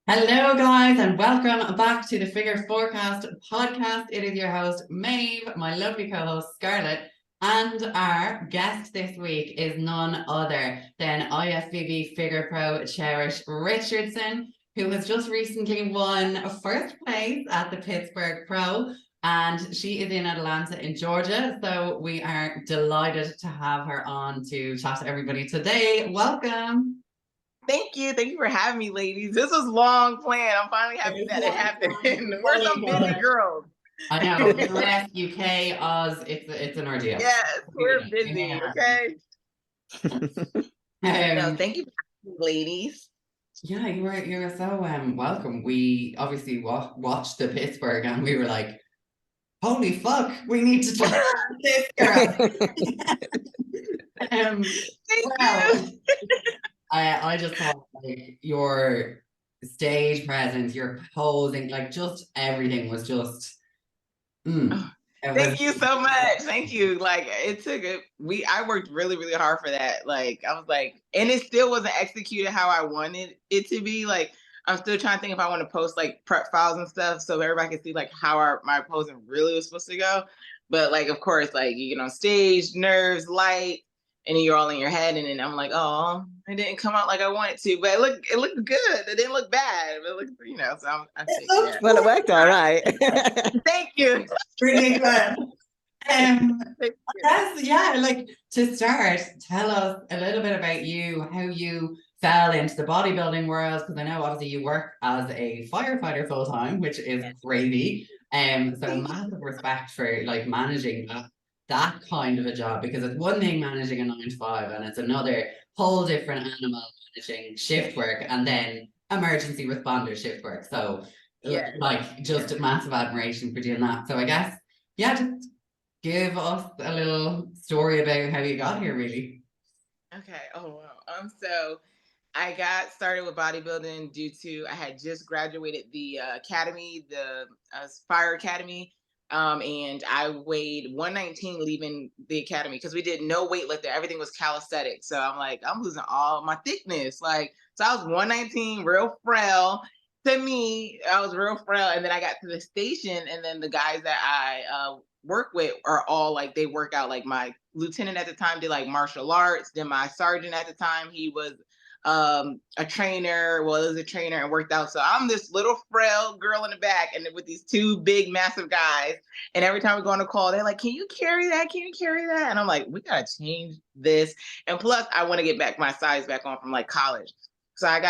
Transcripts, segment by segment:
Hello, guys, and welcome back to the Figure Forecast podcast. It is your host, Maeve, my lovely co host, Scarlett, and our guest this week is none other than IFBB Figure Pro Cherish Richardson, who has just recently won first place at the Pittsburg Pro. And she is in Atlanta, in Georgia. So we are delighted to have her on to chat to everybody today. Welcome. Thank you. Thank you for having me, ladies. This was long planned. I'm finally happy that it happened. We're some busy girls. I know. US, UK, Oz, it's an ordeal. Yes, we're busy. Okay. No, thank you for having me, ladies. Yeah, you were so welcome. We obviously watched the Pittsburgh and we were like, holy fuck, we need to talk to this girl. Thank you. I just thought like your stage presence, your posing, like just everything was just Thank you so much. Thank you. Like it took it. I worked really, really hard for that. Like I was like, and it still wasn't executed how I wanted it to be. Like I'm still trying to think if I want to post like prep files and stuff so everybody can see like how my posing really was supposed to go. But like, of course, like you get on stage, nerves, light, and then you're all in your head. And then I'm like, oh, it didn't come out like I wanted to, but it looked good. It didn't look bad. It looked, so I'm well, it worked all right. Thank you. Really good. Yeah, like to start, tell us a little bit about you, how you fell into the bodybuilding world, because I know obviously you work as a firefighter full time, which is crazy. So massive respect for like managing that kind of a job, because it's one thing managing a 9 to 5, and it's another whole different animal managing shift work and then emergency responder shift work. So like just massive admiration for doing that. So I guess just give us a little story about how you got here, really. Okay. Oh wow. So I got started with bodybuilding due to I had just graduated the academy, the Fire Academy, and I weighed 119 leaving the academy because we did no weightlifting. Everything was calisthenics. So I'm like, I'm losing all my thickness. Like, so I was 119, real frail. To me, I was real frail, and then I got to the station, and then the guys that I work with are all like they work out. Like my lieutenant at the time did like martial arts. Then my sergeant at the time, he was a trainer, well, as a trainer and worked out. So I'm this little frail girl in the back and with these two big, massive guys. And every time we go on a call, they're like, can you carry that? Can you carry that? And I'm like, we got to change this. And plus, I want to get back my size back on from like college. So I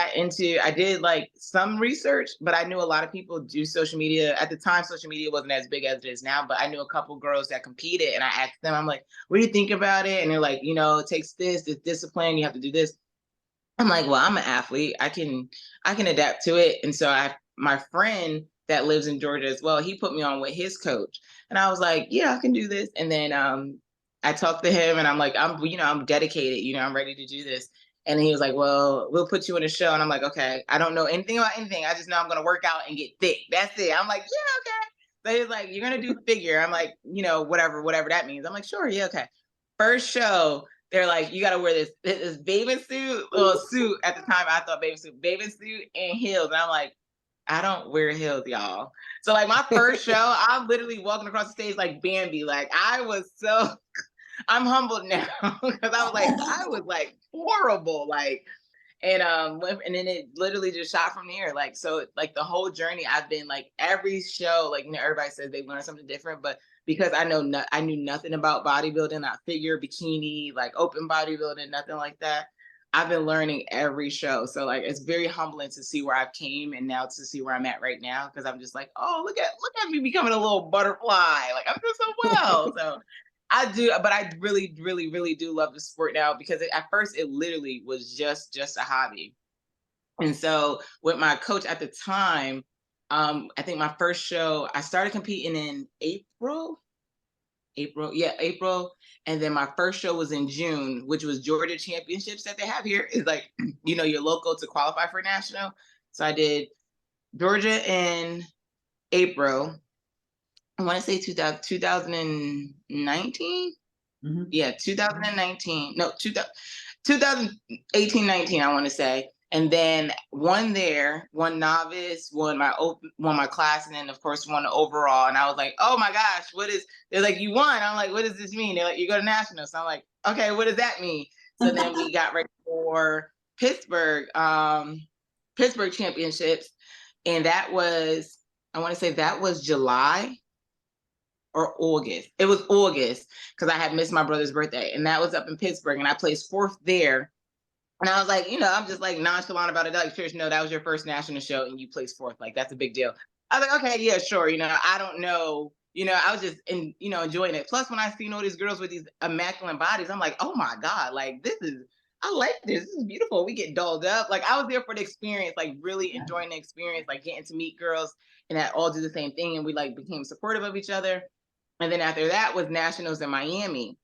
did like some research, but I knew a lot of people do social media. At the time, social media wasn't as big as it is now, but I knew a couple girls that competed and I asked them, I'm like, what do you think about it? And they're like, it takes this discipline, you have to do this. I'm like, well, I'm an athlete. I can adapt to it. And so my friend that lives in Georgia as well, he put me on with his coach. And I was like, yeah, I can do this. And then I talked to him and I'm like, I'm dedicated, I'm ready to do this. And he was like, well, we'll put you in a show. And I'm like, okay, I don't know anything about anything. I just know I'm going to work out and get thick. That's it. I'm like, yeah, okay. So he's like, you're going to do figure. I'm like, whatever that means. I'm like, sure. Yeah. Okay. First show, they're like, you got to wear this bathing suit, suit at the time. I thought bathing suit and heels. And I'm like, I don't wear heels, y'all. So like my first show, I'm literally walking across the stage like Bambi. Like I'm humbled now because I was like horrible. Like, and then it literally just shot from there. Like, so like the whole journey, I've been like every show, like, everybody says they learn something different, but because I knew nothing about bodybuilding, not figure, bikini, like open bodybuilding, nothing like that. I've been learning every show. So like, it's very humbling to see where I've came and now to see where I'm at right now. Cause I'm just like, oh, look at me becoming a little butterfly. Like I'm doing so well. So I do, but I really, really, really do love the sport now because at first it literally was just a hobby. And so with my coach at the time, I think my first show, I started competing in April. And then my first show was in June, which was Georgia Championships that they have here. Is like, you're local to qualify for national. So I did Georgia in April. I want to say 2019. Mm-hmm. Yeah, 2019. No, 2018, 19, I want to say. and then one there, one novice, one my class, and then of course one overall. And I was like, oh my gosh, what is? They're like, you won. I'm like, what does this mean? They're like, you go to nationals. So I'm like, okay, what does that mean? So then we got ready for Pittsburgh, Pittsburgh championships, and that was, I want to say that was July or August. It was August because I had missed my brother's birthday, and that was up in Pittsburgh, and I placed fourth there. And I was like, I'm just like nonchalant about it. Like, Trish, no, that was your first national show and you placed fourth. Like, that's a big deal. I was like, okay, yeah, sure. I don't know. I was just enjoying it. Plus, when I seen all these girls with these immaculate bodies, I'm like, oh my God, like I like this. This is beautiful. We get dolled up. Like, I was there for the experience, like really enjoying the experience, like getting to meet girls and that all do the same thing. And we like became supportive of each other. And then after that was nationals in Miami.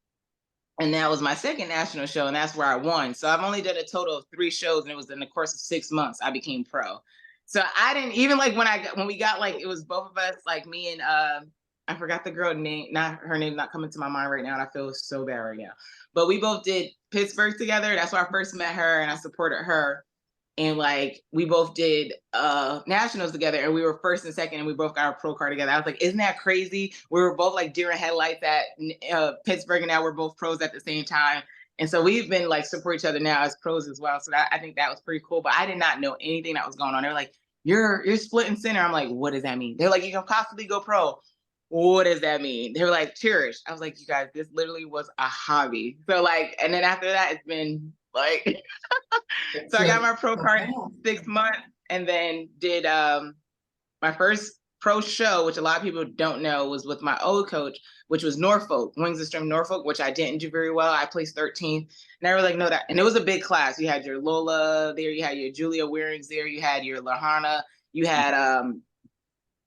And that was my second national show, and that's where I won. So I've only done a total of 3 shows, and it was in the course of 6 months I became pro. So I didn't even like when we got like, it was both of us, like me and I forgot the girl name, not her name, not coming to my mind right now, and I feel so bad right now. But we both did Pittsburgh together. That's where I first met her, and I supported her. And like we both did nationals together, and we were first and second, and we both got our pro card together. I was like, isn't that crazy? We were both like deer in headlights at Pittsburgh, and now we're both pros at the same time. And so we've been like support each other now as pros as well. So I think that was pretty cool. But I did not know anything that was going on. They're like, you're splitting center. I'm like, what does that mean? They're like, you can possibly go pro. What does that mean? They were like, Cherish. I was like, you guys, this literally was a hobby. So like, and then after that, it's been like so I got my pro card in 6 months, and then did my first pro show, which a lot of people don't know, was with my old coach, which was Norfolk, Wings of Stream Norfolk, which I didn't do very well. I placed 13th. And I was like, no, that, and it was a big class. You had your Lola there, you had your Julia Wearings there, you had your Lahana, you had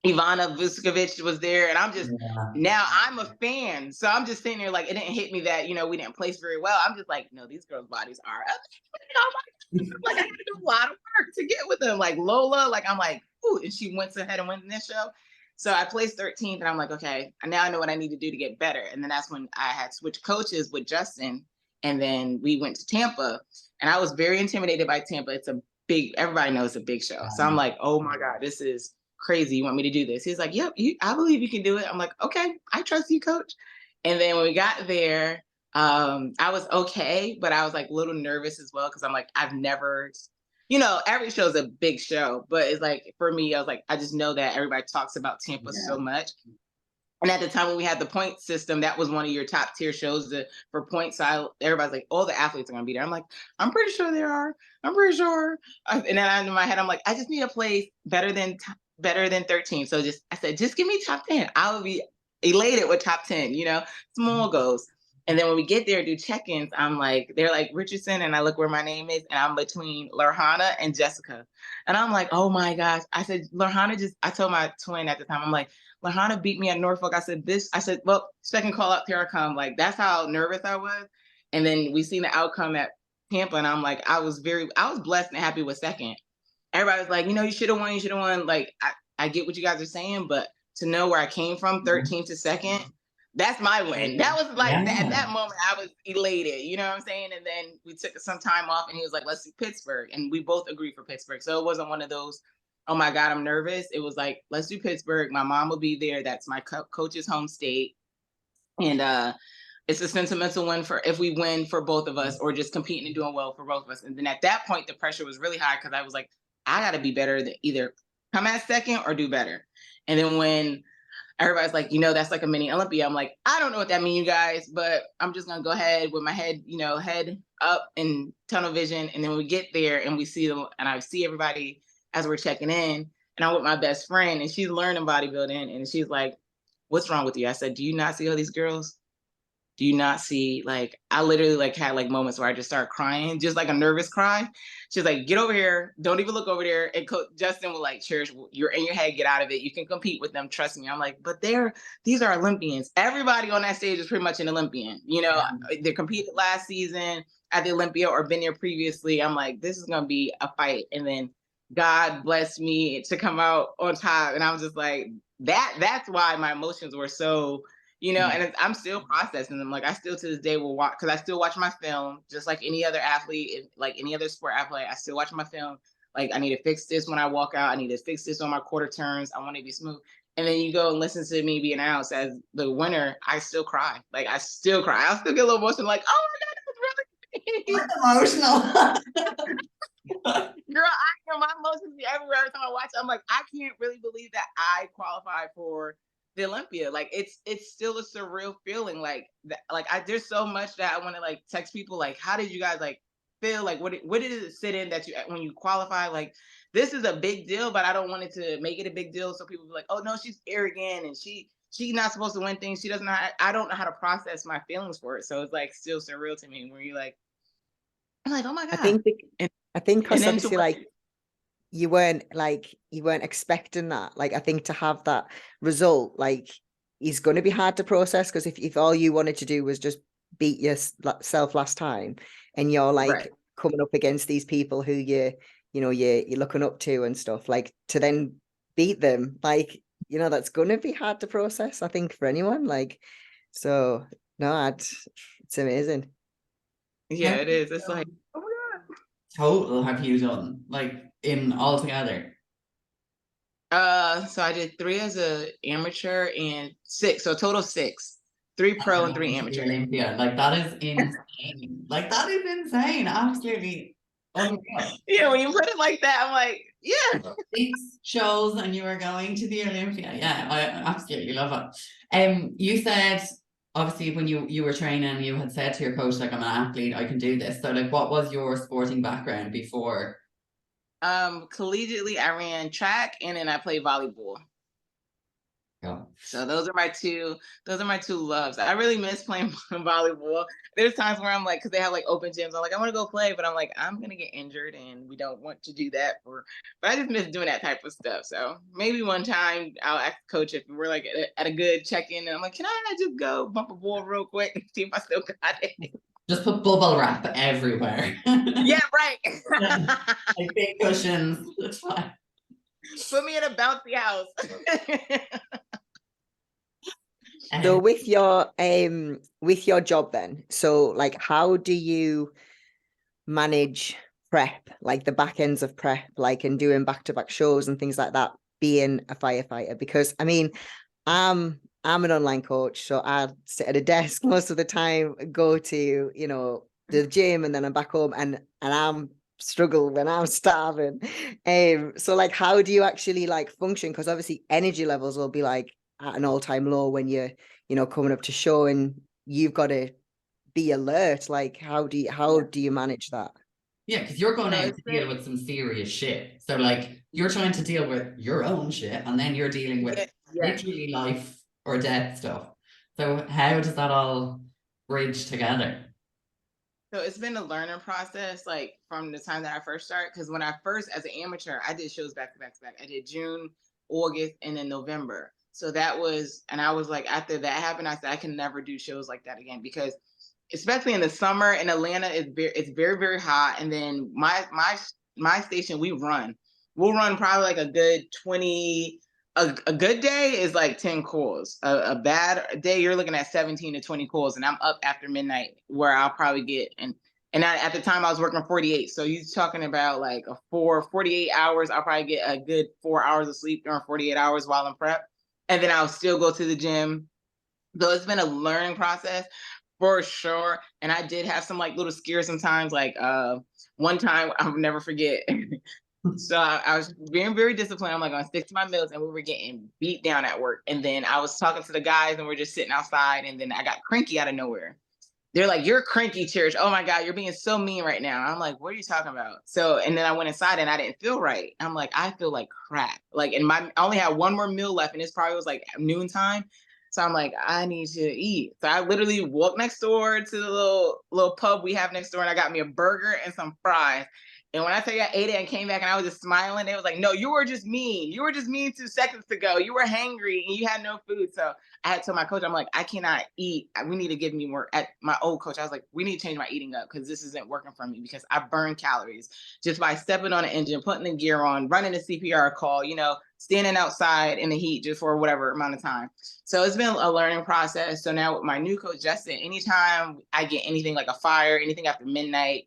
Ivana Vuskovic was there, and I'm just now I'm a fan, so I'm just sitting there like it didn't hit me that we didn't place very well. I'm just like, no, these girls' bodies are like I had to do a lot of work to get with them. Like Lola, like I'm like, ooh, and she went ahead and won this show. So I placed 13th, and I'm like, okay, now I know what I need to do to get better. And then that's when I had switched coaches with Justin, and then we went to Tampa, and I was very intimidated by Tampa. It's a big, everybody knows it's a big show, so I'm like, oh my God, this is crazy. You want me to do this? He's like, yep, I believe you can do it. I'm like, okay, I trust you, coach. And then when we got there, I was okay, but I was like a little nervous as well because I'm like, I've never, every show is a big show, but it's like for me, I was like, I just know that everybody talks about Tampa so much. And at the time when we had the point system, that was one of your top tier shows for points. So everybody's like, all the athletes are going to be there. I'm like, I'm pretty sure they are. I'm pretty sure. And then in my head, I'm like, I just need a place better than 13. So I said, just give me top 10. I would be elated with top 10, small goals. And then when we get there, do check-ins, I'm like, they're like Richardson, and I look where my name is, and I'm between Lorhana and Jessica. And I'm like, oh my gosh. I said, I told my twin at the time, I'm like, Lorhana beat me at Norfolk. I said, well, second call up, here I come. Like, that's how nervous I was. And then we seen the outcome at Tampa, and I'm like, I was blessed and happy with second. Everybody was like, you should have won. Like, I get what you guys are saying, but to know where I came from, 13th to second, that's my win. That was like, at that moment, I was elated, you know what I'm saying? And then we took some time off, and he was like, let's do Pittsburgh. And we both agreed for Pittsburgh. So it wasn't one of those, oh my God, I'm nervous. It was like, let's do Pittsburgh. My mom will be there. That's my coach's home state. And it's a sentimental win for if we win for both of us, or just competing and doing well for both of us. And then at that point, the pressure was really high because I was like, I got to be better than either come at second or do better. And then when everybody's like, that's like a mini Olympia, I'm like, I don't know what that means, you guys, but I'm just going to go ahead with my head, head up and tunnel vision. And then we get there and we see them, and I see everybody as we're checking in, and I'm with my best friend, and she's learning bodybuilding, and she's like, what's wrong with you? I said, do you not see all these girls? Do you not see, like, I literally like had like moments where I just started crying, just like a nervous cry. She's like, get over here. Don't even look over there. And Justin will like, Cherish, you're in your head, get out of it. You can compete with them. Trust me. I'm like, but these are Olympians. Everybody on that stage is pretty much an Olympian. They competed last season at the Olympia or been there previously. I'm like, this is going to be a fight. And then God blessed me to come out on top. And I was just like, that's why my emotions were so you know, and I'm still processing them. Like I still to this day will watch, because I still watch my film just like any other athlete, like any other sport athlete. I still watch my film. Like I need to fix this when I walk out. I need to fix this on my quarter turns. I want to be smooth. And then you go and listen to me being announced as the winner. I still cry. Like I still cry. I'll still get a little emotional. Like, oh my god, it was really girl. I know my emotions be everywhere every time I watch it. I'm like, I can't really believe that I qualified for the Olympia. Like it's still a surreal feeling. Like that, like there's so much that I want to like text people. Like, how did you guys like feel? Like what did it sit in that you when you qualify? Like this is a big deal, but I don't want it to make it a big deal. So people be like, oh no, she's arrogant and she's not supposed to win things. She doesn't know. I don't know how to process my feelings for it. So it's like still surreal to me where you're like, I'm like, oh my I god. think I think because then obviously like you weren't expecting that. Like I think to have that result like is going to be hard to process, because if all you wanted to do was just beat yourself last time, and you're like right. coming up against these people who you're looking up to and stuff, like to then beat them, like that's going to be hard to process, I think, for anyone. Like, so no, it's amazing. Yeah, it is. It's like, oh my god. Total have you done, like in all together? So I did 3 as a amateur and 6, so total 6. 3 pro and 3 amateur. Olympia, like that is insane. Like that is insane. Absolutely unreal. Yeah, when you put it like that, I'm like, yeah. 6 shows and you are going to the Olympia. Yeah, I absolutely love it. You said obviously when you were training, you had said to your coach, like, I'm an athlete, I can do this. So like, what was your sporting background before? Collegiately, I ran track and then I played volleyball. Yeah. So those are my two loves. I really miss playing volleyball. There's times where I'm like, because they have like open gyms, I'm like, I want to go play, but I'm like, I'm gonna get injured and we don't want to do that but I just miss doing that type of stuff. So maybe one time I'll ask the coach if we're like at a good check-in and I'm like, can I just go bump a ball real quick and see if I still got it? Just put bubble wrap everywhere. Yeah, right. Yeah. Like big cushions. It's fine. Put me in a bouncy house. So with your job then, so like how do you manage prep, like the back ends of prep, like and doing back-to-back shows and things like that, being a firefighter? Because I mean, I'm an online coach, so I sit at a desk most of the time, go to the gym, and then I'm back home, and I'm struggle when I'm starving. So like how do you actually like function? Because obviously energy levels will be like at an all-time low when you're coming up to show, and you've got to be alert. Like how do you manage that? Yeah, because you're going out to deal with some serious shit. So like you're trying to deal with your own shit, and then you're dealing with literally life or death stuff. So how does that all bridge together? So it's been a learning process, like from the time that I first started. Because when I first, as an amateur, I did shows back to back to back. I did June, August, and then November. So that was, and I was like, after that happened, I said I can never do shows like that again, because especially in the summer in Atlanta, it's very, very hot. And then my station, we'll run probably like a good 20. A good day is like 10 calls. A bad day, you're looking at 17 to 20 calls, and I'm up after midnight where I'll probably get at the time I was working 48. So you're talking about like 48 hours. I'll probably get a good 4 hours of sleep during 48 hours while I'm prep. And then I'll still go to the gym. So it's been a learning process for sure. And I did have some like little scares sometimes. Like one time I'll never forget. So I was being very disciplined. I'm like, going to stick to my meals, and we were getting beat down at work. And then I was talking to the guys, and we're just sitting outside. And then I got cranky out of nowhere. They're like, "You're cranky, Cherish. Oh my God, you're being so mean right now." I'm like, "What are you talking about?" So, and then I went inside, and I didn't feel right. I'm like, I feel like crap. Like, I only had one more meal left, and this probably was like noontime. So I'm like, I need to eat. So I literally walked next door to the little pub we have next door, and I got me a burger and some fries. And when I tell you I ate it and came back and I was just smiling, they was like, "No, you were just mean. You were just mean 2 seconds ago. You were hangry and you had no food." So I had to tell my coach, I'm like, I cannot eat. We need to give me more. At my old coach, I was like, we need to change my eating up, because this isn't working for me, because I burn calories just by stepping on an engine, putting the gear on, running a CPR call, standing outside in the heat just for whatever amount of time. So it's been a learning process. So now with my new coach, Justin, anytime I get anything like a fire, anything after midnight,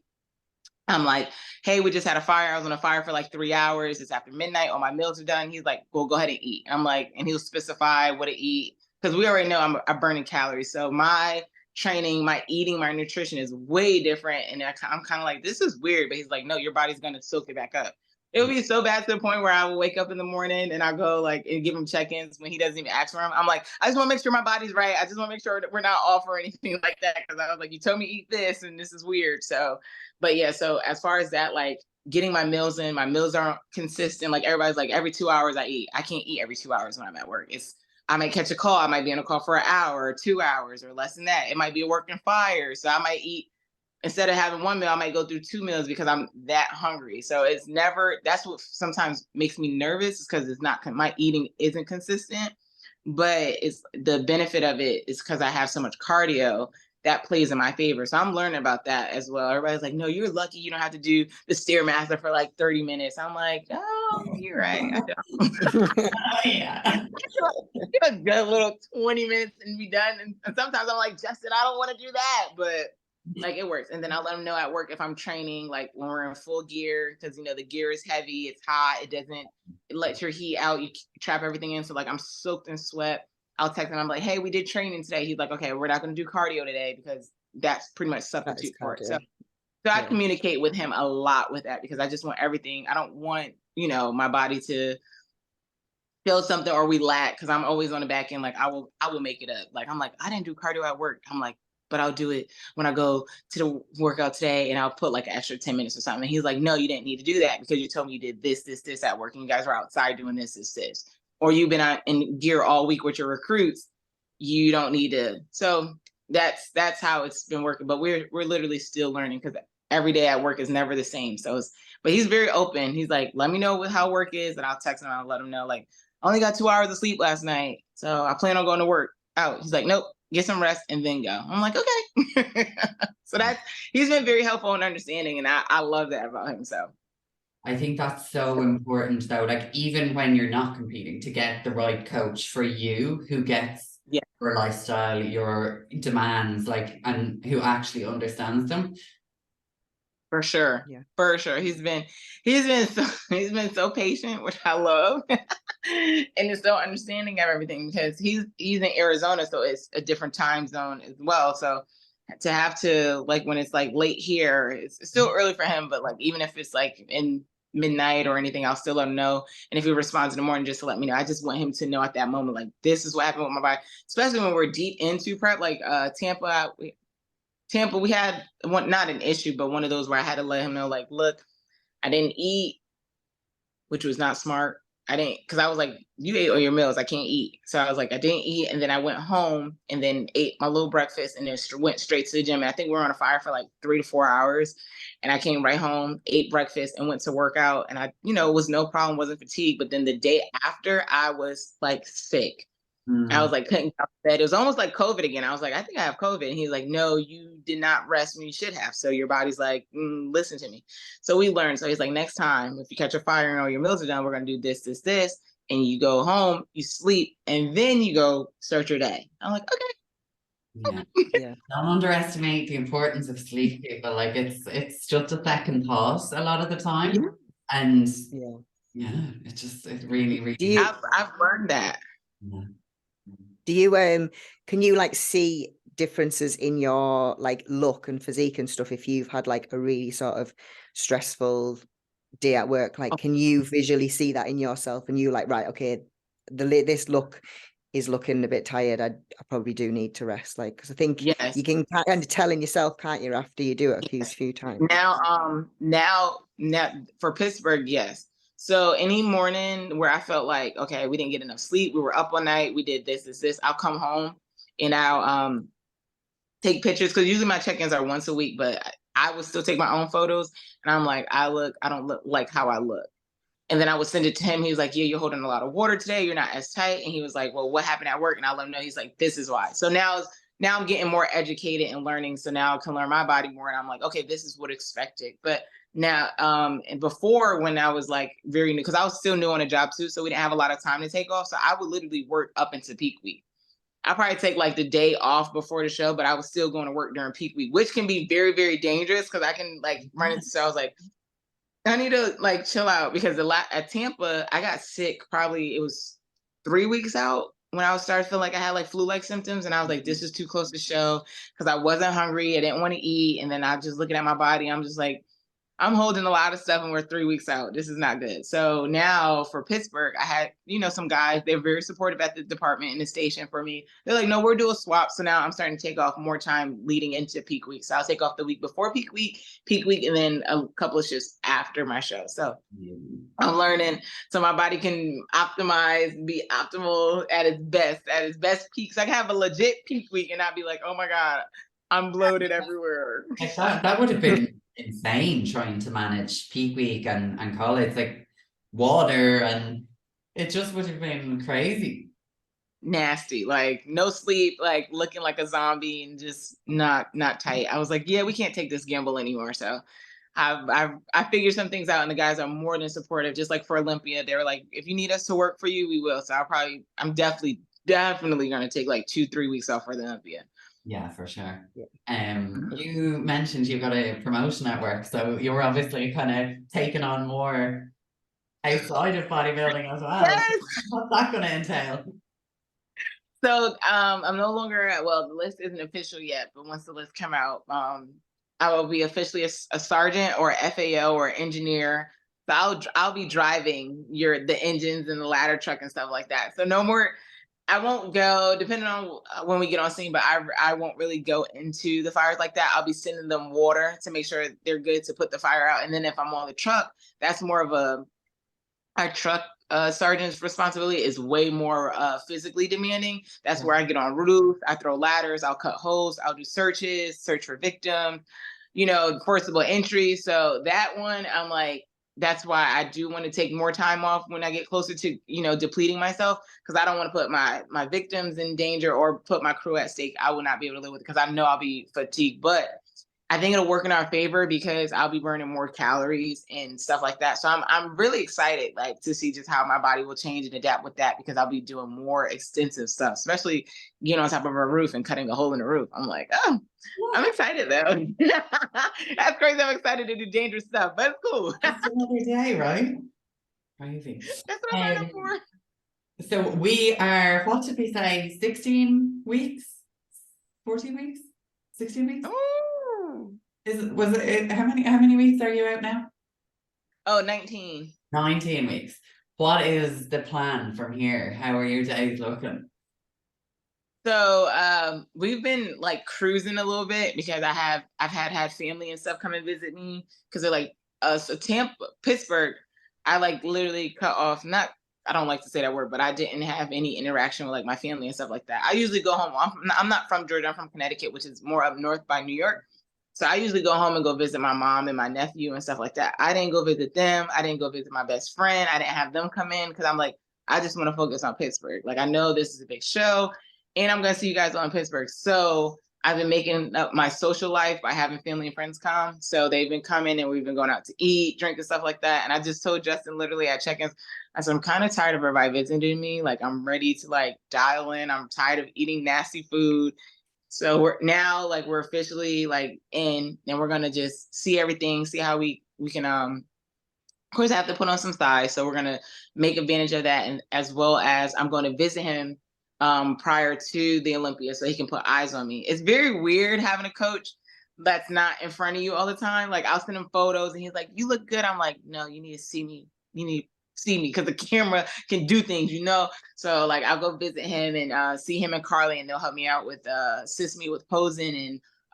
I'm like, hey, we just had a fire. I was on a fire for like 3 hours. It's after midnight. All my meals are done. He's like, well, go ahead and eat. I'm like, and he'll specify what to eat because we already know I'm burning calories. So my training, my eating, my nutrition is way different. And I'm kind of like, this is weird. But he's like, no, your body's going to soak it back up. It would be so bad to the point where I will wake up in the morning and I go like and give him check-ins when he doesn't even ask for them. I'm like, I just want to make sure my body's right. I just want to make sure that we're not off or anything like that. Because I was like, you told me eat this and this is weird. So, but yeah, so as far as that, like getting my meals in, my meals aren't consistent. Like everybody's like every 2 hours I eat. I can't eat every 2 hours when I'm at work. I might catch a call. I might be on a call for an hour or 2 hours or less than that. It might be a working fire. So I might eat. Instead of having one meal, I might go through 2 meals because I'm that hungry. So it's never, that's what sometimes makes me nervous is because it's not, my eating isn't consistent, but it's the benefit of it is because I have so much cardio that plays in my favor. So I'm learning about that as well. Everybody's like, no, you're lucky you don't have to do the Stairmaster for like 30 minutes. I'm like, oh, you're right. I don't. Yeah. A good little 20 minutes and be done. And sometimes I'm like, Justin, I don't want to do that. But like it works. And then I'll let them know at work if I'm training, like when we're in full gear, because you know the gear is heavy, it's hot, it lets your heat out, you trap everything in. So like I'm soaked in sweat. I'll text him, I'm like, hey, we did training today. He's like, okay, we're not going to do cardio today because that's pretty much substitute for it. So I communicate with him a lot with that because I just want everything. I don't want, you know, my body to feel something or we lack because I'm always on the back end. Like I will make it up. Like I'm like, I didn't do cardio at work. I'm like, but I'll do it when I go to the workout today and I'll put like an extra 10 minutes or something. And he's like, no, you didn't need to do that because you told me you did this at work and you guys were outside doing this. Or you've been out in gear all week with your recruits. You don't need to. So that's how it's been working. But we're literally still learning because every day at work is never the same. So but he's very open. He's like, let me know how work is. And I'll text him. I'll let him know like, I only got 2 hours of sleep last night. So I plan on going to work out. He's like, nope. Get some rest and then go. I'm like, okay. So he's been very helpful and understanding. And I love that about him. So I think that's so important though. Like even when you're not competing to get the right coach for you who gets your lifestyle, your demands, like, and who actually understands them. For sure. Yeah. For sure. He's been so patient, which I love. And is so understanding of everything because he's in Arizona, so it's a different time zone as well. So to have to like when it's like late here, it's still early for him, but like even if it's like in midnight or anything, I'll still let him know. And if he responds in the morning, just to let me know. I just want him to know at that moment, like this is what happened with my body, especially when we're deep into prep, like Tampa, we had one, not an issue, but one of those where I had to let him know, like, look, I didn't eat, which was not smart. I didn't, because I was like, you ate all your meals, I can't eat. So I was like, I didn't eat. And then I went home and then ate my little breakfast and then went straight to the gym. And I think we were on a fire for like 3 to 4 hours. And I came right home, ate breakfast and went to work out. And I, it was no problem, wasn't fatigued. But then the day after, I was like sick. I was like, couldn't get out of bed. It was almost like COVID again. I was like, I think I have COVID. And he's like, no, you did not rest when you should have. So your body's like, listen to me. So we learned. So he's like, next time, if you catch a fire and all your meals are done, we're going to do this. And you go home, you sleep, and then you go start your day. I'm like, okay. Yeah. Don't underestimate the importance of sleep, people. Like it's just a second thought a lot of the time. Yeah. And it really I've learned that. Yeah. Do you can you like see differences in your like look and physique and stuff if you've had like a really sort of stressful day at work? Like can you visually see that in yourself and you like, right, okay, this look is looking a bit tired, I probably do need to rest, like, because I think you can kind of tell in yourself, can't you, after you do it a few times? Now for Pittsburg, yes. So any morning where I felt like, okay, we didn't get enough sleep, we were up all night, we did this, I'll come home and I'll take pictures, because usually my check-ins are once a week, but I would still take my own photos. And I'm like, I don't look like how I look. And then I would send it to him. He was like, yeah, you're holding a lot of water today. You're not as tight. And he was like, well, what happened at work? And I let him know. He's like, this is why. So now I'm getting more educated and learning. So now I can learn my body more. And I'm like, okay, this is what expected. But Now, and before, when I was like very new, because I was still new on the job too, so we didn't have a lot of time to take off. So I would literally work up into peak week. I probably take like the day off before the show, but I was still going to work during peak week, which can be very, very dangerous because I can like run into. So I was like, I need to like chill out because at Tampa, I got sick. Probably it was 3 weeks out when I was started feeling like I had like flu-like symptoms, and I was like, this is too close to show because I wasn't hungry. I didn't want to eat, and then I was just looking at my body. I'm just like, I'm holding a lot of stuff and we're 3 weeks out. This is not good. So now for Pittsburgh, I had, some guys, they're very supportive at the department and the station for me. They're like, no, we're doing swaps. So now I'm starting to take off more time leading into peak week. So I'll take off the week before peak week, and then a couple of shifts after my show. So I'm learning so my body can be optimal at its best peaks. I can have a legit peak week and not be like, oh my God, I'm bloated everywhere. That would have been insane trying to manage peak week and college, like water, and it just would have been crazy. Nasty, like no sleep, like looking like a zombie and just not tight. I was like, yeah, we can't take this gamble anymore. So I figured some things out, and the guys are more than supportive. Just like for Olympia, they were like, if you need us to work for you, we will. So I'm definitely gonna take like 2-3 weeks off for the Olympia. Yeah, for sure. You mentioned you got a promotion at work, so you were obviously kind of taking on more outside of bodybuilding as well. Yes. What's that going to entail? So I'm no longer the list isn't official yet, but once the list come out, I will be officially a sergeant or FAO or engineer. So I'll be driving the engines and the ladder truck and stuff like that. So no more. I won't go, depending on when we get on scene, but I won't really go into the fires like that. I'll be sending them water to make sure they're good to put the fire out. And then if I'm on the truck, that's more of our truck sergeant's responsibility is way more physically demanding. That's where I get on roofs, I throw ladders, I'll cut holes, I'll do search for victims, forcible entry. So that one, I'm like, that's why I do want to take more time off when I get closer to, depleting myself, because I don't want to put my victims in danger or put my crew at stake. I will not be able to live with it because I know I'll be fatigued. But I think it'll work in our favor because I'll be burning more calories and stuff like that. So I'm really excited, like, to see just how my body will change and adapt with that, because I'll be doing more extensive stuff, especially getting on top of a roof and cutting a hole in the roof. I'm like, oh, I'm excited though. That's crazy. I'm excited to do dangerous stuff, but it's cool. It's another day, right? Crazy. That's what I'm learning for. So we are, what did we say, 16 weeks? 14 weeks? 16 weeks? How many weeks are you out now? Oh, 19. 19 weeks. What is the plan from here? How are your days looking? So we've been like cruising a little bit because I've had family and stuff come and visit me, because they're like so Pittsburgh, I like literally cut off, I don't like to say that word, but I didn't have any interaction with like my family and stuff like that. I usually go home. I'm not from Georgia. I'm from Connecticut, which is more up north by New York. So I usually go home and go visit my mom and my nephew and stuff like that. I didn't go visit them. I didn't go visit my best friend. I didn't have them come in because I'm like, I just want to focus on Pittsburgh. Like, I know this is a big show and I'm going to see you guys on Pittsburgh. So I've been making up my social life by having family and friends come. So they've been coming and we've been going out to eat, drink and stuff like that. And I just told Justin literally at check-ins, I said, I'm kind of tired of everybody visiting me. Like, I'm ready to like dial in. I'm tired of eating nasty food. So we're officially like in, and we're going to just see everything, see how we can, of course I have to put on some thighs. So we're going to make advantage of that. And as well as I'm going to visit him prior to the Olympia so he can put eyes on me. It's very weird having a coach that's not in front of you all the time. Like, I'll send him photos and he's like, you look good. I'm like, no, you need to see me. You need to see me because the camera can do things, So like, I'll go visit him and see him and Carly, and they'll help me out with assist me with posing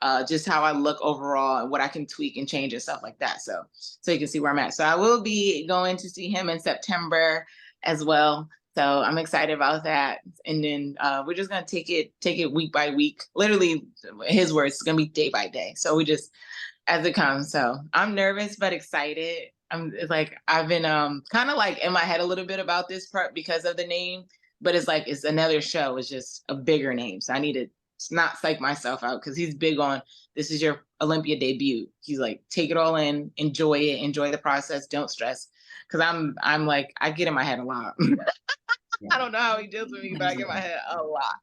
and just how I look overall and what I can tweak and change and stuff like that. So you can see where I'm at. So I will be going to see him in September as well. So I'm excited about that. And then we're just going to take it week by week. Literally, his words, it's going to be day by day. So we just, as it comes. So I'm nervous, but excited. I've been kind of like in my head a little bit about this part because of the name, but it's like, it's another show. It's just a bigger name. So I need to not psych myself out, because he's big on, this is your Olympia debut. He's like, take it all in, enjoy it, enjoy the process, don't stress. Because I'm like, I get in my head a lot. I don't know how he deals with me, but I get in my head a lot.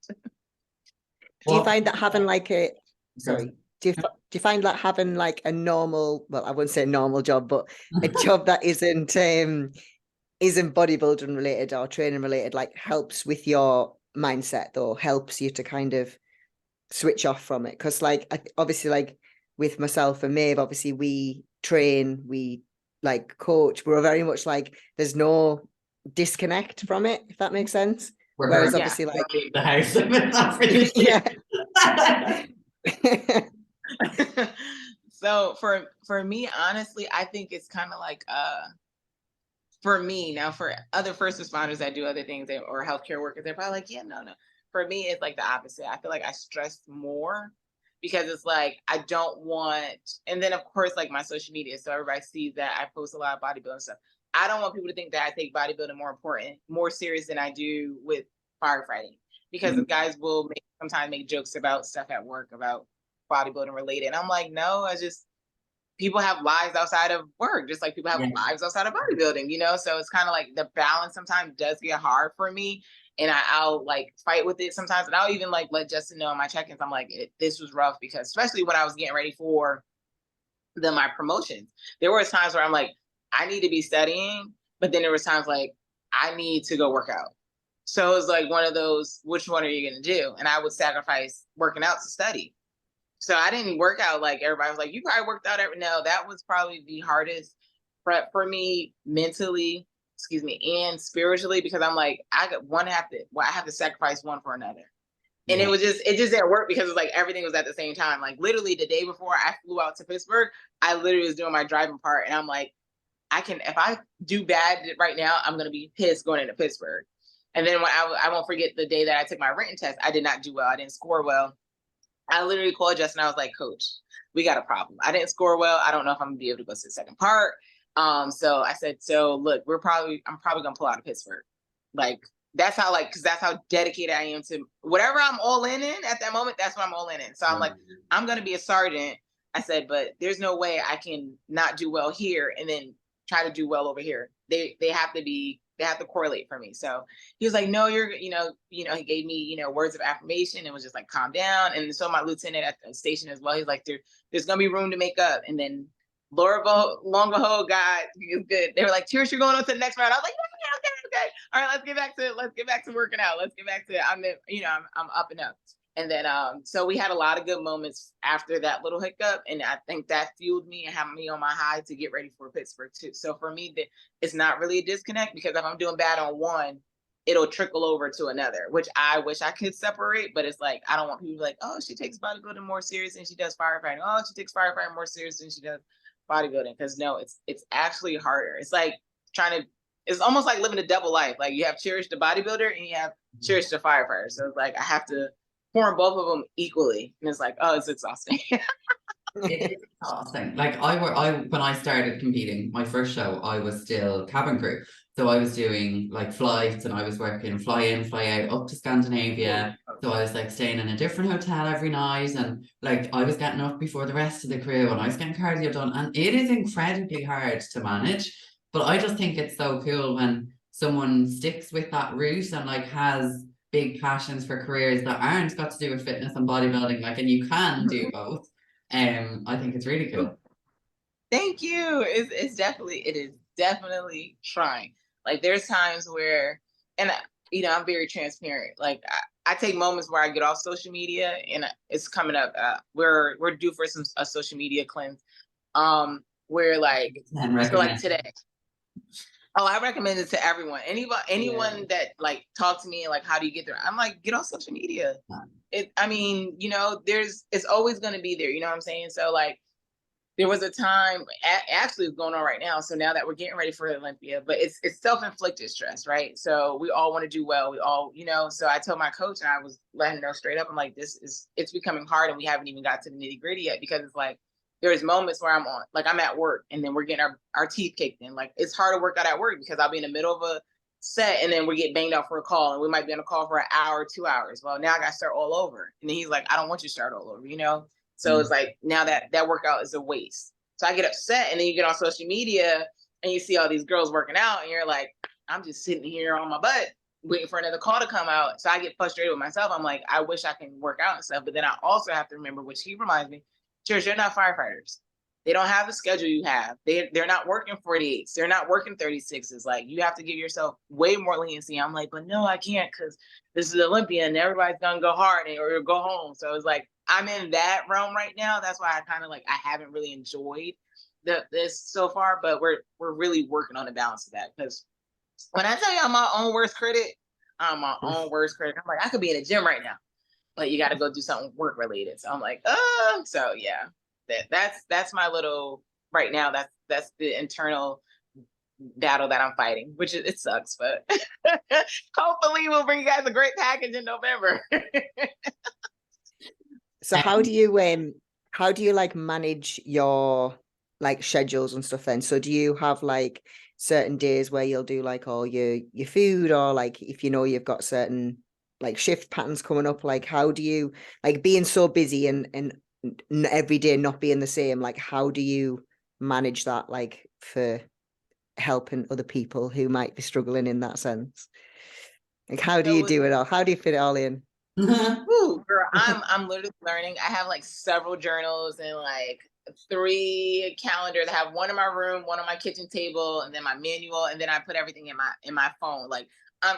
Do you find that having like a, sorry, do you find that having like a normal, well, I wouldn't say normal job, but a job that isn't bodybuilding related or training related, like helps with your mindset, or helps you to kind of switch off from it? Because like, obviously, like with myself and Maeve, obviously we train, we like coach, we're very much like, there's no disconnect from it, if that makes sense. Whereas obviously like the house, not really. So for me, honestly, I think it's kind of like for me, now for other first responders that do other things, or healthcare workers, they're probably like, yeah, no. For me, it's like the opposite. I feel like I stress more, because it's like, I don't want, and then of course, like my social media, so everybody sees that I post a lot of bodybuilding stuff. I don't want people to think that I take bodybuilding more serious than I do with firefighting, because the guys will sometimes make jokes about stuff at work about bodybuilding related. And I'm like, no, people have lives outside of work, just like people have lives outside of bodybuilding, you know? So it's kind of like the balance sometimes does get hard for me. And I'll like fight with it sometimes. And I'll even like let Justin know in my check-ins, I'm like, this was rough, because especially when I was getting ready for my promotions, there were times where I'm like, I need to be studying, but then there was times like, I need to go work out. So it was like one of those, which one are you going to do? And I would sacrifice working out to study. So I didn't work out like everybody was like, you probably worked out no, that was probably the hardest prep for me mentally, and spiritually, because I'm like, I have to sacrifice one for another. And it just didn't work, because it's like everything was at the same time. Like literally the day before I flew out to Pittsburgh, I literally was doing my driving part, and I'm like, if I do bad right now, I'm going to be pissed going into Pittsburgh. And then when I won't forget the day that I took my written test, I did not do well. I didn't score well. I literally called Justin. I was like, Coach, we got a problem. I didn't score well. I don't know if I'm gonna be able to go to the second part. So I said, look, I'm probably gonna pull out of Pittsburgh. Like that's how dedicated I am to whatever I'm all in at that moment. That's what I'm all in. So I'm like, I'm gonna be a sergeant. I said, but there's no way I can not do well here and then try to do well over here. They have to correlate for me. So he was like, no, he gave me, words of affirmation, and was just like, calm down. And so my lieutenant at the station as well, he's like, there's going to be room to make up. And then Laura Longaho is good. They were like, Cherish, you're going on to the next round. I was like, okay. All right, let's get back to working out. Let's get back to, I'm up and up. And then, so we had a lot of good moments after that little hiccup. And I think that fueled me and had me on my high to get ready for Pittsburgh too. So for me, it's not really a disconnect, because if I'm doing bad on one, it'll trickle over to another, which I wish I could separate. But it's like, I don't want people like, oh, she takes bodybuilding more serious than she does firefighting. Oh, she takes firefighting more serious than she does bodybuilding. Because no, it's actually harder. It's like it's almost like living a double life. Like you have Cherish the bodybuilder and you have Cherish the firefighter. So it's like, I have to form both of them equally, and it's like, oh, it's exhausting. It is exhausting. Like when I started competing, my first show, I was still cabin crew, so I was doing like flights, and I was working fly in, fly out up to Scandinavia. So I was like staying in a different hotel every night, and like I was getting up before the rest of the crew, and I was getting cardio done, and it is incredibly hard to manage. But I just think it's so cool when someone sticks with that route and like has big passions for careers that aren't got to do with fitness and bodybuilding, like, and you can do both. I think it's really cool. Thank you. It is definitely trying. Like there's times where, and I'm very transparent. Like I take moments where I get off social media, and it's coming up. We're due for a social media cleanse. Where like, so like today. Oh, I recommend it to everyone. Anyone that like talk to me and like, how do you get there? I'm like, get off social media. It's always going to be there. You know what I'm saying? So like, there was a time, actually it's going on right now. So now that we're getting ready for Olympia, but it's self-inflicted stress, right? So we all want to do well. We all, so I told my coach, and I was letting him know straight up, I'm like, it's becoming hard, and we haven't even got to the nitty gritty yet, because it's like, there's moments where I'm at work, and then we're getting our teeth kicked in. Like it's hard to work out at work, because I'll be in the middle of set, and then we get banged out for a call, and we might be on a call for an hour, 2 hours. Well, now I got to start all over. And then he's like, I don't want you to start all over, you know? So it's like, now that workout is a waste. So I get upset, and then you get on social media and you see all these girls working out, and you're like, I'm just sitting here on my butt waiting for another call to come out. So I get frustrated with myself. I'm like, I wish I can work out and stuff. But then I also have to remember, which he reminds me, Cherish, they're not firefighters. They don't have the schedule you have. They're not working 48s. They're not working 36s. Like, you have to give yourself way more leniency. I'm like, but no, I can't, because this is Olympia and everybody's gonna go hard or go home. So it's like, I'm in that realm right now. That's why I kind of like, I haven't really enjoyed this so far, but we're really working on the balance of that. Because when I tell you I'm my own worst critic, I'm my own worst critic. I'm like, I could be in a gym right now, but you got to go do something work related. So I'm like, so yeah, that's my little right now. That's the internal battle that I'm fighting, which it sucks, but hopefully we'll bring you guys a great package in November. So how do you like manage your like schedules and stuff then? So do you have like certain days where you'll do like all your food, or like if you know you've got certain like shift patterns coming up, like how do you, like being so busy and every day not being the same, like how do you manage that, like for helping other people who might be struggling in that sense? Like how do you do it all? How do you fit it all in? Ooh, girl, I'm literally learning. I have like several journals and like 3 calendars. I have one in my room, one on my kitchen table, and then my manual, and then I put everything in my phone. Like I'm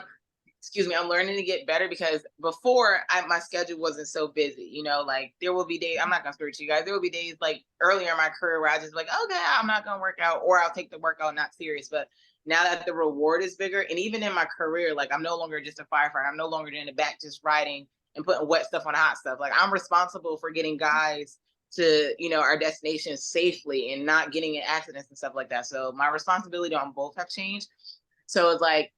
learning to get better, because before my schedule wasn't so busy, you know, like there will be days, I'm not gonna screw to you guys, there will be days like earlier in my career where I just like, okay, I'm not gonna work out, or I'll take the workout not serious. But now that the reward is bigger, and even in my career, like I'm no longer just a firefighter, I'm no longer in the back just riding and putting wet stuff on hot stuff. Like I'm responsible for getting guys to, you know, our destination safely and not getting in accidents and stuff like that. So my responsibility on both have changed. So it's like,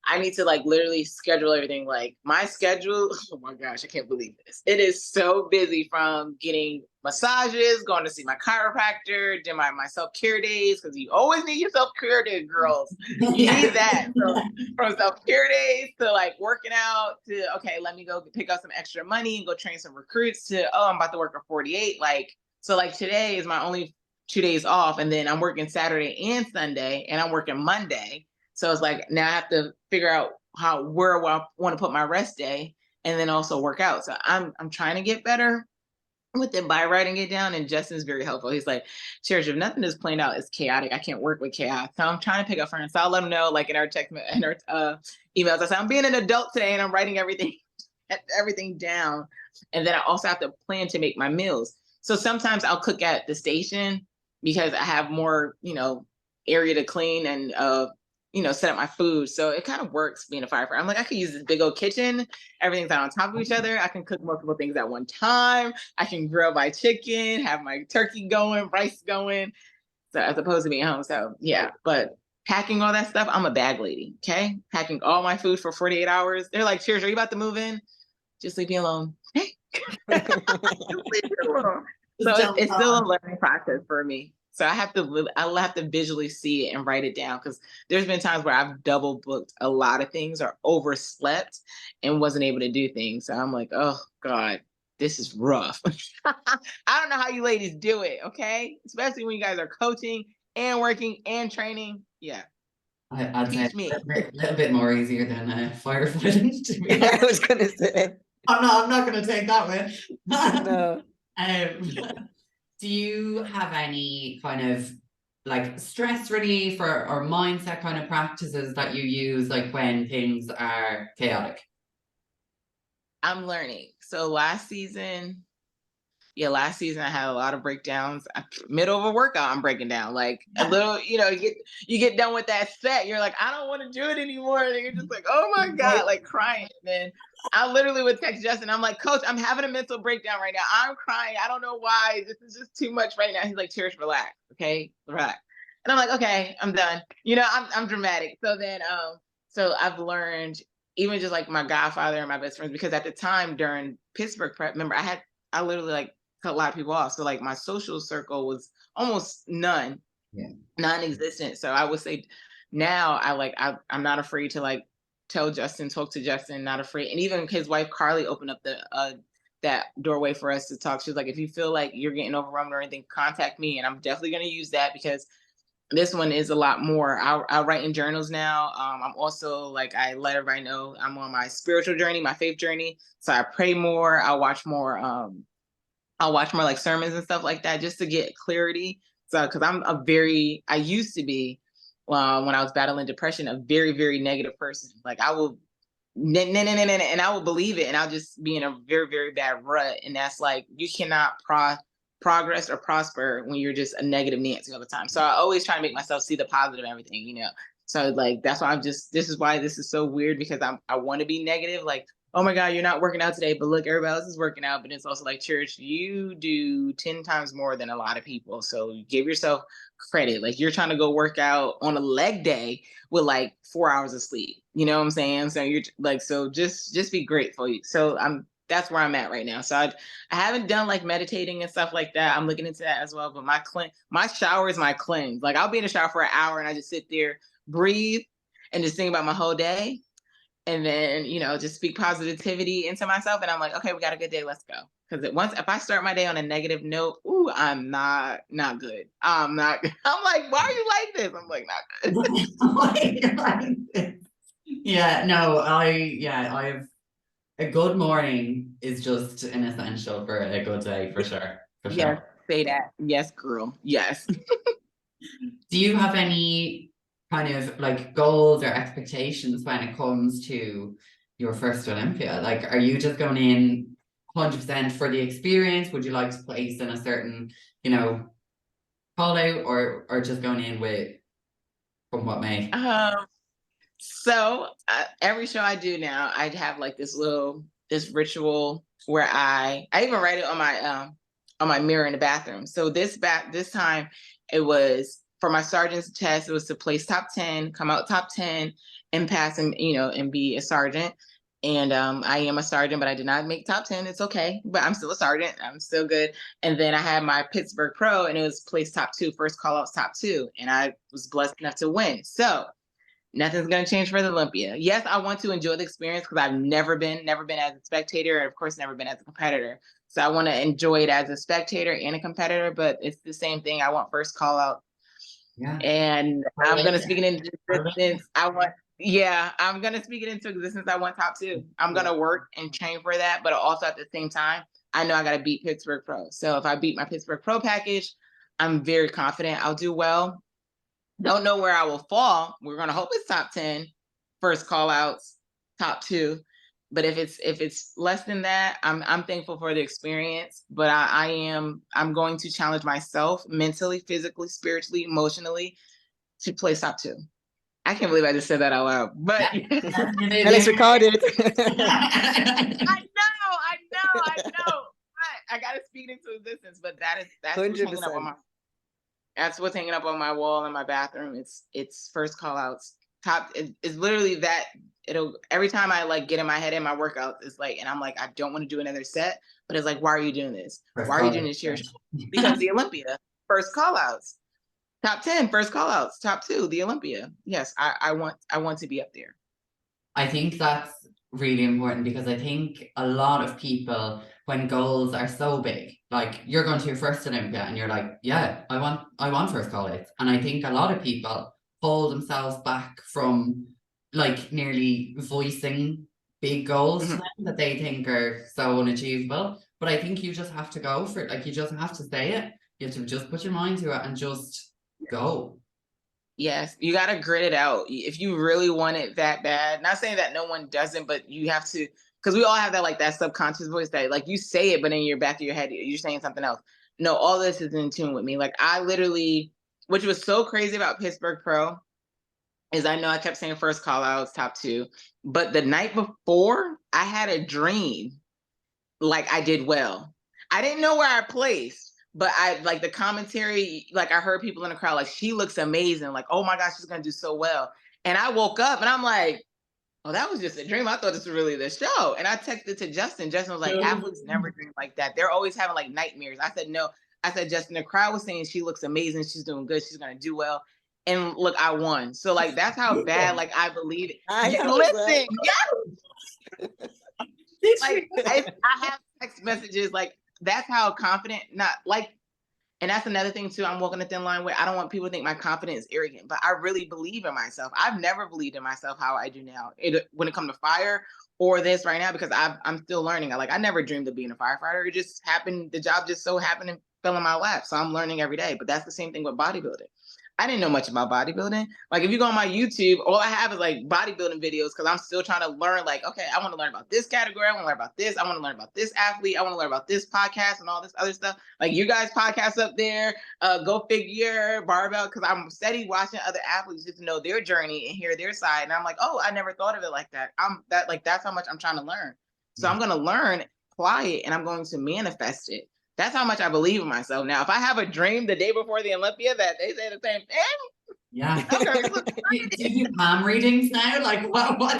I need to like literally schedule everything. Like my schedule, oh my gosh, I can't believe this. It is so busy, from getting massages, going to see my chiropractor, do my self-care days, because you always need your self-care day, girls. You need that. So from self-care days to like working out to, okay, let me go pick up some extra money and go train some recruits, to, oh, I'm about to work a 48. Like, so like today is my only 2 days off, and then I'm working Saturday and Sunday, and I'm working Monday. So it's like, now I have to figure out where I want to put my rest day, and then also work out. So I'm trying to get better with it by writing it down. And Justin's very helpful. He's like, Cherish, if nothing is planned out, it's chaotic. I can't work with chaos. So I'm trying to pick up for him. So I'll let him know, like in our text, in our emails, I say, I'm being an adult today and I'm writing everything down. And then I also have to plan to make my meals. So sometimes I'll cook at the station because I have more, you know, area to clean and you know, set up my food. So it kind of works being a firefighter. I'm like, I could use this big old kitchen. Everything's on top of each other. I can cook multiple things at one time. I can grill my chicken, have my turkey going, rice going. So as opposed to being home. So yeah, but packing all that stuff, I'm a bag lady. Okay. Packing all my food for 48 hours. They're like, Cheers, are you about to move in? Just leave me alone. Just leave me alone. So it's still a learning process for me. So I'll have to visually see it and write it down, because there's been times where I've double booked a lot of things or overslept and wasn't able to do things. So I'm like, oh God, this is rough. I don't know how you ladies do it, okay? Especially when you guys are coaching and working and training. Yeah. I'd say Teach me. a little bit more easier than firefighting, to be I honest. was gonna say. I'm not gonna take that one. No. Do you have any kind of like stress relief or mindset kind of practices that you use, like when things are chaotic? I'm learning. So last season I had a lot of breakdowns. Middle of a workout, I'm breaking down. Like a little, you know, you get done with that set, you're like, I don't want to do it anymore. And you're just like, oh my God, like crying. And then I literally would text Justin. I'm like, Coach, I'm having a mental breakdown right now. I'm crying. I don't know why. This is just too much right now. He's like, Cherish, relax. Okay, relax. And I'm like, okay, I'm done. You know, I'm dramatic. So then, so I've learned, even just like my godfather and my best friends, because at the time during Pittsburg prep, remember I literally like cut a lot of people off. So like my social circle was almost non-existent. So I would say now I'm not afraid to like tell Justin, talk to Justin, not afraid. And even his wife Carly opened up the that doorway for us to talk. She's like, if you feel like you're getting overwhelmed or anything, contact me. And I'm definitely going to use that, because this one is a lot more. I'll write in journals now. I'm also like, I let everybody know I'm on my spiritual journey, my faith journey. So I pray more. I'll watch more like sermons and stuff like that, just to get clarity. So, because I used to be, when I was battling depression, a very, very negative person. Like I will, and I will believe it, and I'll just be in a very, very bad rut. And that's like, you cannot progress or prosper when you're just a negative Nancy all the time. So I always try to make myself see the positive in everything, you know. So like, that's why this is why this is so weird, because I want to be negative, like, oh my God, you're not working out today, but look, everybody else is working out. But it's also like, church, you do 10 times more than a lot of people. So give yourself credit. Like, you're trying to go work out on a leg day with like 4 hours of sleep. You know what I'm saying? So you're like, so just be grateful. So that's where I'm at right now. So I haven't done like meditating and stuff like that. I'm looking into that as well. But my shower is my cleanse. Like, I'll be in the shower for an hour and I just sit there, breathe, and just think about my whole day. And then, you know, just speak positivity into myself. And I'm like, okay, we got a good day. Let's go. Because if I start my day on a negative note, ooh, I'm not good. I'm like, why are you like this? I'm like, not good. Why are you like this? Yeah, no, I have a good morning is just an essential for a good day, for sure. For Yes, sure. say that. Yes, girl. Yes. Do you have any kind of like goals or expectations when it comes to your first Olympia? Like, are you just going in 100% for the experience? Would you like to place in a certain, you know, call out, or just going in with from what may? So every show I do now, I have like this ritual where I even write it on my mirror in the bathroom. So this time it was for my sergeant's test. It was to place top 10, come out top 10, and pass, and and be a sergeant. And I am a sergeant, but I did not make top 10. It's okay, but I'm still a sergeant. I'm still good. And then I had my Pittsburg Pro, and it was place top 2, first call outs top 2, and I was blessed enough to win. So nothing's going to change for the Olympia. Yes, I want to enjoy the experience, because I've never been as a spectator, and of course never been as a competitor. So I want to enjoy it as a spectator and a competitor, but it's the same thing. I want first call out. Yeah. And I'm going to speak it into existence. I'm going to speak it into existence. I want top 2. I'm going to work and train for that, but also at the same time, I know I got to beat Pittsburg Pro. So if I beat my Pittsburg Pro package, I'm very confident I'll do well. Don't know where I will fall. We're going to hope it's top 10, first call outs, top 2. But if it's less than that, I'm thankful for the experience. But I'm going to challenge myself mentally, physically, spiritually, emotionally to place top 2. I can't believe I just said that out loud. But and it's recorded. I know. But I gotta speak into existence. But that's 100%. That's what's hanging up on my wall in my bathroom. It's first call outs. It's literally that. Every time I like get in my head in my workouts, it's like, and I'm like, I don't want to do another set, but it's like, why are you doing this? Why are you doing this here? Because the Olympia, first call outs, top 10, first call outs, top 2, the Olympia. Yes, I want to be up there. I think that's really important, because I think a lot of people, when goals are so big, like you're going to your first Olympia and you're like, yeah, I want first call outs. And I think a lot of people hold themselves back from like nearly voicing big goals to them that they think are so unachievable. But I think you just have to go for it. Like, you just have to say it. You have to just put your mind to it and just go. Yes, you got to grit it out. If you really want it that bad, not saying that no one doesn't, but you have to, because we all have that, like that subconscious voice that like you say it, but in your back of your head, you're saying something else. No, all this is in tune with me. Like I literally, which was so crazy about Pittsburg Pro, is I know I kept saying first call outs, top 2, but the night before I had a dream like I did well. I didn't know where I placed, but I like the commentary, like I heard people in the crowd, like, she looks amazing. Like, oh my gosh, she's going to do so well. And I woke up and I'm like, oh, that was just a dream. I thought this was really the show. And I texted to Justin. Justin was like, athletes never dream like that. They're always having like nightmares. I said, no. I said, Justin, the crowd was saying she looks amazing. She's doing good. She's going to do well. And look, I won. So like, that's how bad, like, I believe it. Listen, like, I have text messages, like, that's how confident, not like, and that's another thing too. I'm walking a thin line where I don't want people to think my confidence is arrogant, but I really believe in myself. I've never believed in myself how I do now. When it comes to fire or this right now, because I'm still learning. I never dreamed of being a firefighter. It just happened. The job just so happened and fell in my lap. So I'm learning every day. But that's the same thing with bodybuilding. I didn't know much about bodybuilding. Like, if you go on my YouTube, all I have is like bodybuilding videos, because I'm still trying to learn. Like, okay, I want to learn about this category. I want to learn about this. I want to learn about this athlete. I want to learn about this podcast and all this other stuff. Like, you guys podcast up there, go figure, barbell, because I'm steady watching other athletes just to know their journey and hear their side. And I'm like, oh, I never thought of it like that. That's how much I'm trying to learn. So I'm going to learn, apply it, and I'm going to manifest it. That's how much I believe in myself. Now, if I have a dream the day before the Olympia that they say the same thing, yeah. Okay, do you do palm readings now? Like, what? We're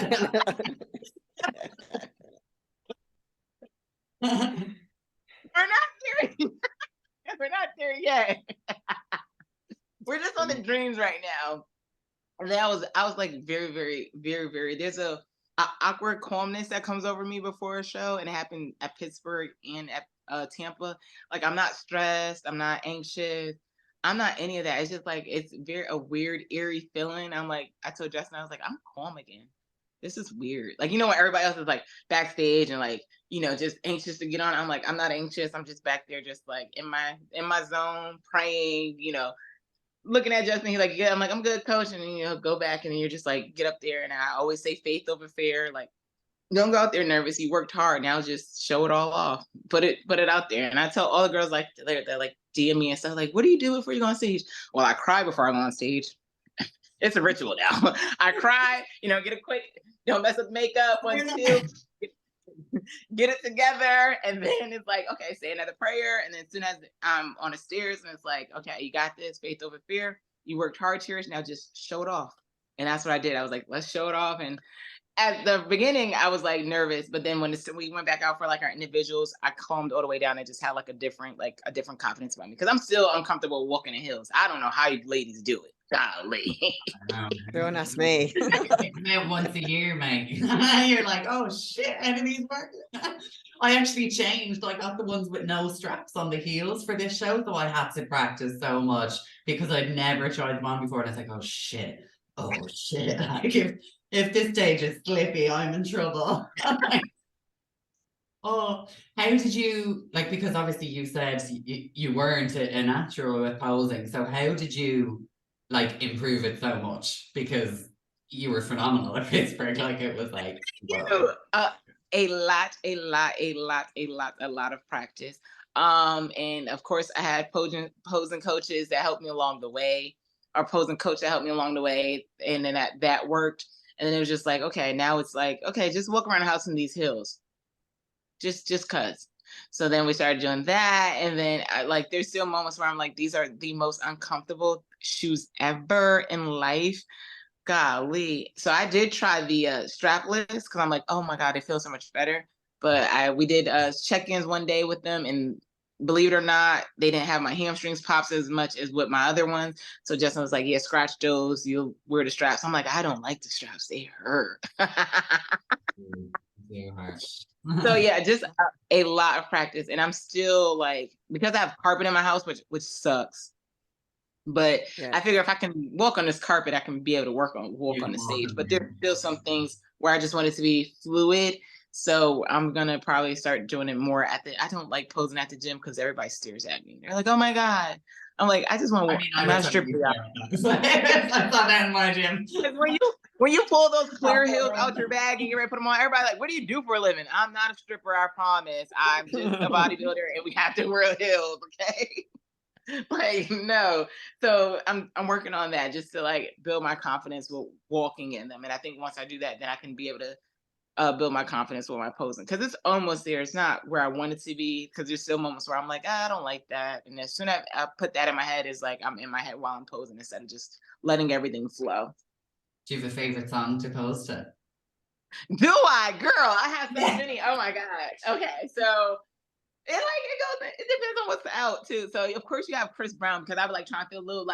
not there. We're not there yet. We're just on the dreams right now. And I was like very, very, very, very. There's a awkward calmness that comes over me before a show, and it happened at Pittsburg and at Tampa. Like, I'm not stressed, I'm not anxious, I'm not any of that. It's just like, it's a weird, eerie feeling. I'm like, I told Justin, I was like, I'm calm again. This is weird. Like, when everybody else is like backstage and like, just anxious to get on. I'm like, I'm not anxious. I'm just back there, just like in my zone, praying, looking at Justin. He's like, yeah. I'm like, I'm good, coach. And then, go back, and then you're just like, get up there. And I always say faith over fear. Like, don't go out there nervous. You worked hard. Now just show it all off. Put it out there. And I tell all the girls, like, they're like DM me and stuff, like, what do you do before you go on stage? Well, I cry before I go on stage. It's a ritual now. I cry, get a quick, don't mess with makeup, 1, 2, get it together. And then it's like, okay, say another prayer. And then as soon as I'm on the stairs, and it's like, okay, you got this, faith over fear. You worked hard, Cherish. Now just show it off. And that's what I did. I was like, let's show it off. And at the beginning, I was like nervous, but then when we went back out for like our individuals, I calmed all the way down and just had like a different confidence about me, because I'm still uncomfortable walking in heels. I don't know how you ladies do it. Golly. Don't ask me. Once a year, mate. You're like, oh shit, enemies working. I actually changed. I got the ones with no straps on the heels for this show, so I had to practice so much because I'd never tried them on before. And I was like, oh shit. Like, if this stage is slippy, I'm in trouble. Oh, how did you, because obviously you said you weren't a natural with posing, so how did you improve it so much? Because you were phenomenal at Pittsburgh. It was like, whoa. A lot of practice. And of course I had posing coaches that helped me along the way, or posing coach that helped me along the way, and then that worked. And then it was just like, okay, now it's like, okay, just walk around the house in these heels. Just cause. So then we started doing that. And then there's still moments where I'm like, these are the most uncomfortable shoes ever in life. Golly. So I did try the strapless, because I'm like, oh my God, it feels so much better. But we did check-ins one day with them, and believe it or not, they didn't have my hamstrings pops as much as with my other ones. So Justin was like, yeah, scratch those, you'll wear the straps. I'm like, I don't like the straps, they hurt. So yeah, just a lot of practice. And I'm still because I have carpet in my house, which sucks. But yeah. I figure if I can walk on this carpet, I can be able to walk on the stage. But there's still some things where I just want it to be fluid. So I'm gonna probably start doing it more I don't like posing at the gym, because everybody stares at me. They're like, oh my God. I'm like, I just want to I'm not a stripper. I saw that in my gym. When you pull those clear heels out your bag and you're ready to put them on, everybody like, what do you do for a living? I'm not a stripper, I promise. I'm just a bodybuilder, and we have to wear heels, okay? No. So I'm working on that, just to build my confidence with walking in them. And I think once I do that, then I can be able to build my confidence with my posing, because it's almost there. It's not where I want it to be, because there's still moments where I'm like, I don't like that. And as soon as I put that in my head, it's like I'm in my head while I'm posing, instead of just letting everything flow. Do you have a favorite song to pose to? Do I? Girl, I have so many. Oh my God. Okay. So it depends on what's out too. So of course you have Chris Brown, because I would trying to feel a little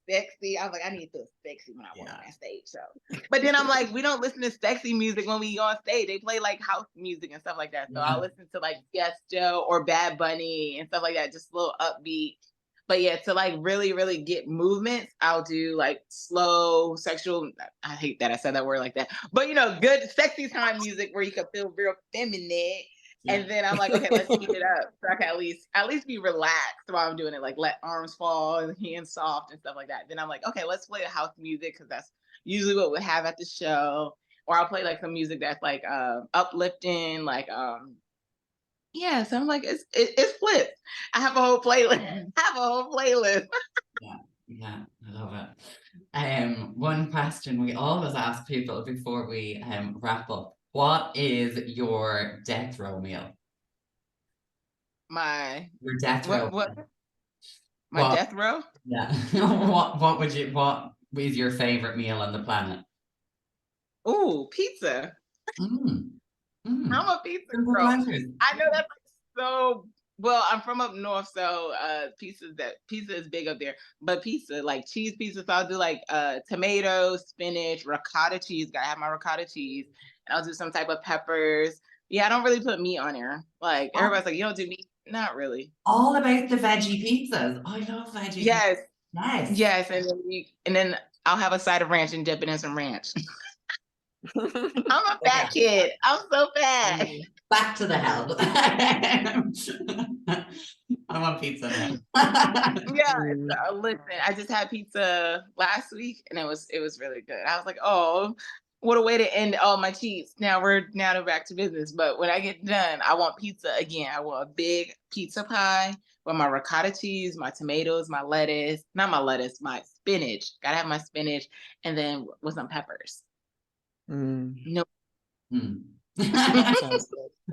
sexy. I was like, I need to feel sexy when I walk on Yeah. that stage. So, but then I'm like, we don't listen to sexy music when we on stage. They play like house music and stuff like that. So Yeah. I'll listen to like Yes Joe or Bad Bunny and stuff like that, just a little upbeat. But yeah, to like really, really get movements, I'll do like slow sexual. I hate that I said that word like that, but you know, good sexy time music where you can feel real feminine. Yeah. And then I'm like, okay, let's speed it up so I can at least be relaxed while I'm doing it. Like let arms fall and hands soft and stuff like that. Then I'm like, okay, let's play the house music because that's usually what we have at the show. Or I'll play like some music that's like uplifting, like yeah. So I'm like, it's flipped. I have a whole playlist. I have a whole playlist. Yeah, I love it. One question we always ask people before we wrap up: what is your death row meal? Your death row. My death row? Yeah. What is your favorite meal on the planet? Ooh, pizza. Mm. I'm a pizza Simple girl. pleasures. I know that's like so. Well, I'm from up north, so pizza is big up there. But pizza, like cheese pizza, so I'll do like tomatoes, spinach, ricotta cheese. Gotta have my ricotta cheese, and I'll do some type of peppers. Yeah, I don't really put meat on there. Like everybody's like, you don't do meat? Not really. All about the veggie pizzas. I love veggie. Yes, Nice. yes, and then I'll have a side of ranch and dip it in some ranch. I'm a fat kid. I'm so fat. Back to the hell. I want pizza now. Yeah, listen, I just had pizza last week and it was really good. I was like, oh, what a way to end all my cheats. Now we're back to business. But when I get done, I want pizza again. I want a big pizza pie with my ricotta cheese, my tomatoes, my lettuce, not my lettuce, my spinach. Gotta have my spinach, and then with some peppers. No.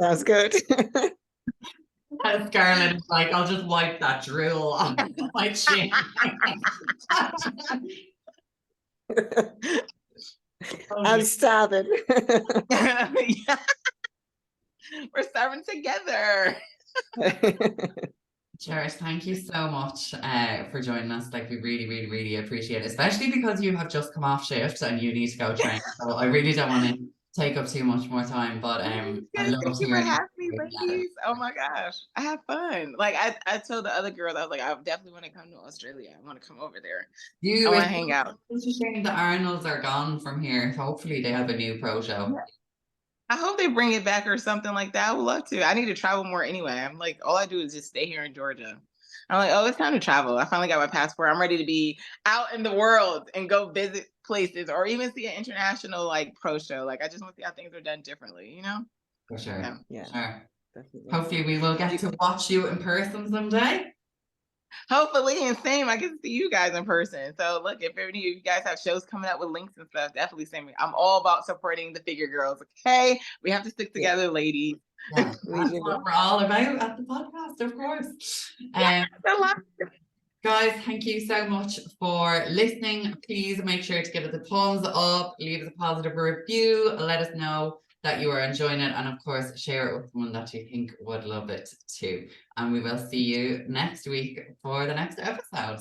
Sounds good. Scarlett is like, I'll just wipe that drool off my chin. I'm starving. Yeah. We're starving together. Cherish, thank you so much for joining us. Like, we really, really, really appreciate it, especially because you have just come off shift and you need to go train. So I really don't want to take up too much more time, but I love thank you for hearing having me, ladies. Oh my gosh, I have fun. Like I told the other girls, I was like, I definitely want to come to Australia. I want to come over there. I want to hang out. It's a shame the Arnolds are gone from here. Hopefully they have a new pro show. I hope they bring it back or something like that. I would love to. I need to travel more anyway. I'm like, all I do is just stay here in Georgia. I'm like, oh, it's time to travel. I finally got my passport. I'm ready to be out in the world and go visit places or even see an international like pro show. Like I just want to see how things are done differently, you know? For sure. Yeah. Sure. Definitely. Hopefully we will get to watch you in person someday. Hopefully, and same, I get to see you guys in person. So look, if any of you guys have shows coming up with links and stuff, definitely send me. I'm all about supporting the figure girls. Okay, we have to stick together, ladies. Yeah, that's what we're all about at the podcast, of course. Guys, thank you so much for listening. Please make sure to give us a thumbs up, leave us a positive review, let us know that you are enjoying it, and of course share it with someone that you think would love it too. And we will see you next week for the next episode.